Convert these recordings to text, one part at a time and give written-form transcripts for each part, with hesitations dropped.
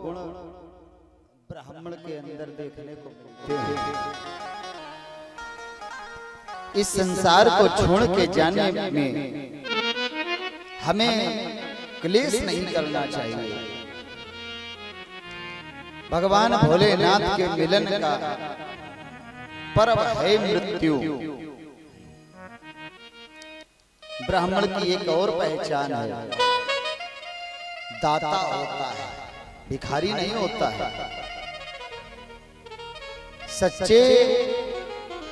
गुण ब्राह्मण के अंदर देखने को मिलते हैं। इस संसार को छोड़ के जाने में हमें क्लेश नहीं करना चाहिए। भगवान भोलेनाथ के मिलन का पर्व है मृत्यु। ब्राह्मण की एक और पहचान है, दाता होता है, भिखारी नहीं होता है। सच्चे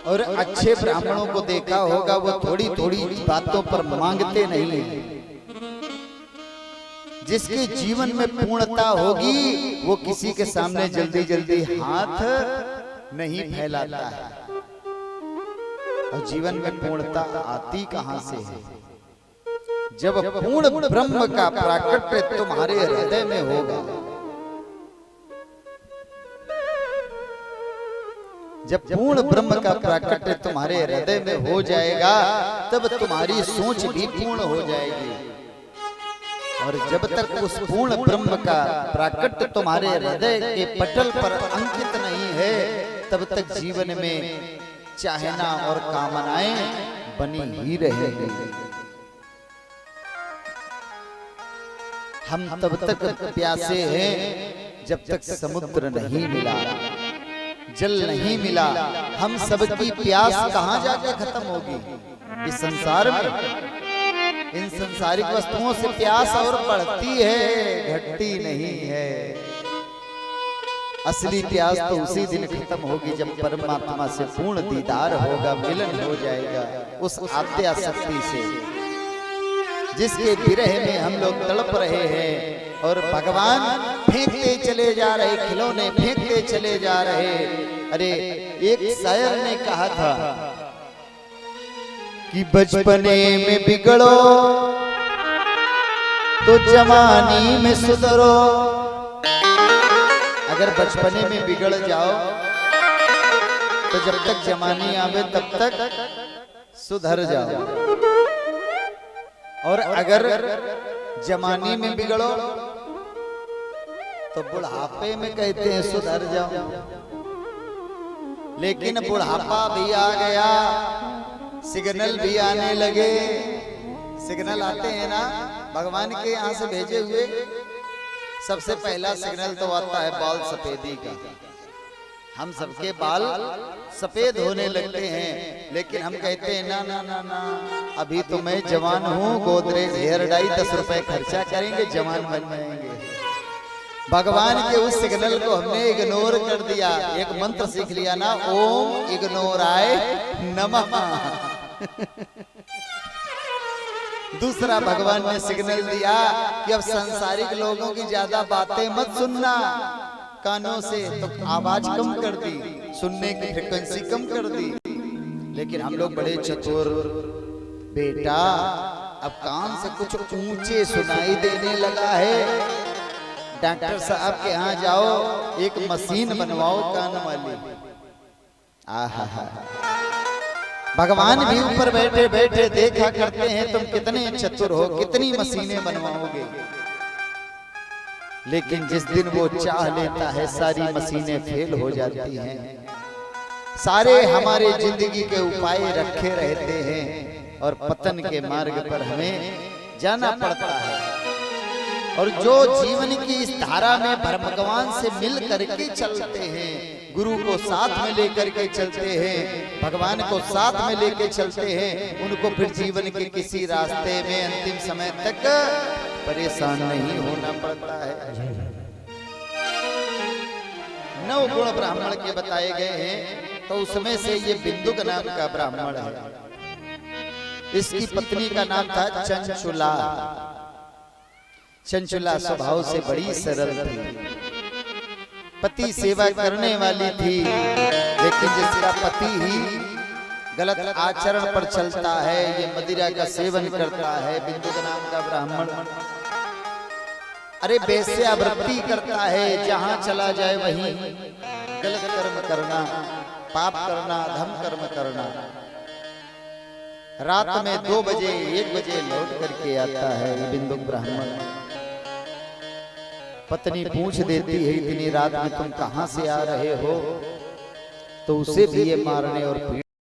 और अच्छे ब्राह्मणों को देखा होगा, वो थोड़ी थोड़ी बातों पर मांगते नहीं हैं। जिसके जीवन में पूर्णता होगी वो किसी के सामने जल्दी जल्दी हाथ नहीं फैलाता है। और जीवन में पूर्णता आती कहां से है? जब पूर्ण ब्रह्म का प्राकट्य तुम्हारे हृदय में होगा। जब पूर्ण ब्रह्म का प्राकट्य तुम्हारे हृदय में हो जाएगा तब तुम्हारी सोच भी पूर्ण हो जाएगी। और जब तक उस पूर्ण ब्रह्म का प्राकट्य तुम्हारे हृदय के पटल पर अंकित नहीं है तब तक जीवन में चाहना और कामनाएं बनी ही रहेंगी। हम तब तक प्यासे हैं जब तक समुद्र नहीं मिला, जल नहीं मिला। हम सबकी प्यास कहां जाके खत्म होगी? इस संसार में इन संसारिक वस्तुओं से प्यास और बढ़ती है, घटती नहीं है। असली प्यास तो उसी दिन खत्म होगी जब परमात्मा से पूर्ण दीदार होगा, मिलन हो जाएगा उस आद्या शक्ति से, जिसके विरह में हम लोग तड़प रहे हैं। और भगवान फेंकते चले जा रहे, खिलौने फेंकते चले जा रहे। अरे एक शायर ने कहा था कि बचपने में बिगड़ो तो जवानी में सुधरो। अगर बचपने में बिगड़ जाओ तो जब तक जवानी आवे तब तक सुधर जाओ। और अगर जवानी में बिगड़ो तो बुढ़ापे में कहते हैं सुधर जाओ। लेकिन बुढ़ापा भी आ गया, सिग्नल भी आने लगे। सिग्नल आते हैं ना भगवान के यहाँ से भेजे हुए। सबसे पहला सिग्नल तो आता है बाल सफेदी का। हम सबके बाल सफेद होने लगते हैं, लेकिन हम कहते हैं ना ना ना ना, अभी तो मैं जवान हूँ, गोदरेज हेयर डाई 10 रुपए खर्चा करेंगे, जवान बन जाएंगे। भगवान के उस सिग्नल को हमने इग्नोर कर दिया। एक मंत्र सीख लिया ना, ओम इग्नोराय नमः। दूसरा भगवान ने सिग्नल दिया कि अब सांसारिक लोगों की ज्यादा बातें मत सुनना कानों से, तो आवाज कम कर दी, सुनने की फ्रीक्वेंसी कम कर दी। लेकिन हम लोग बड़े चतुर, बेटा अब कान से कुछ ऊंचे सुनाई देने लगा है। डॉक्टर साहब के यहाँ जाओ, एक मशीन बनवाओ कान वाली। आहा, भगवान भी ऊपर बैठे बैठे देखा करते हैं तुम कितने चतुर हो, कितनी मशीनें बनवाओगे। लेकिन जिस दिन वो चाह लेता है सारी मशीनें फेल हो जाती हैं। सारे हमारे जिंदगी के उपाय रखे रहते हैं और पतन के मार्ग पर हमें जाना पड़ता है। और जो जीवन की इस धारा में भगवान से मिल करके चलते हैं, गुरु को साथ में लेकर के चलते हैं, भगवान को साथ में लेके चलते हैं, उनको फिर जीवन के किसी रास्ते में अंतिम समय तक परेशान नहीं होना पड़ता है। 9 गुण ब्राह्मण के बताए गए हैं, तो उसमें से ये बिंदुक नाम का ब्राह्मण है। इसकी पत्नी का नाम था चंचुला। चंचुला स्वभाव से बड़ी सरल थी, पति सेवा करने वाली थी। लेकिन जिसका पति ही गलत आचरण पर चलता है, ये मदिरा का सेवन करता है, बिंदुक नाम का ब्राह्मण, अरे वेश्यावृत्ति करता है, जहां चला जाए वहीं गलत कर्म करना, पाप करना, धर्म कर्म करना। रात में 2 बजे 1 बजे लौट करके आता है ये बिंदुक ब्राह्मण। पत्नी पूछ देती है इतनी रात में तुम कहां से आ रहे हो, तो उसे भी ये मारने और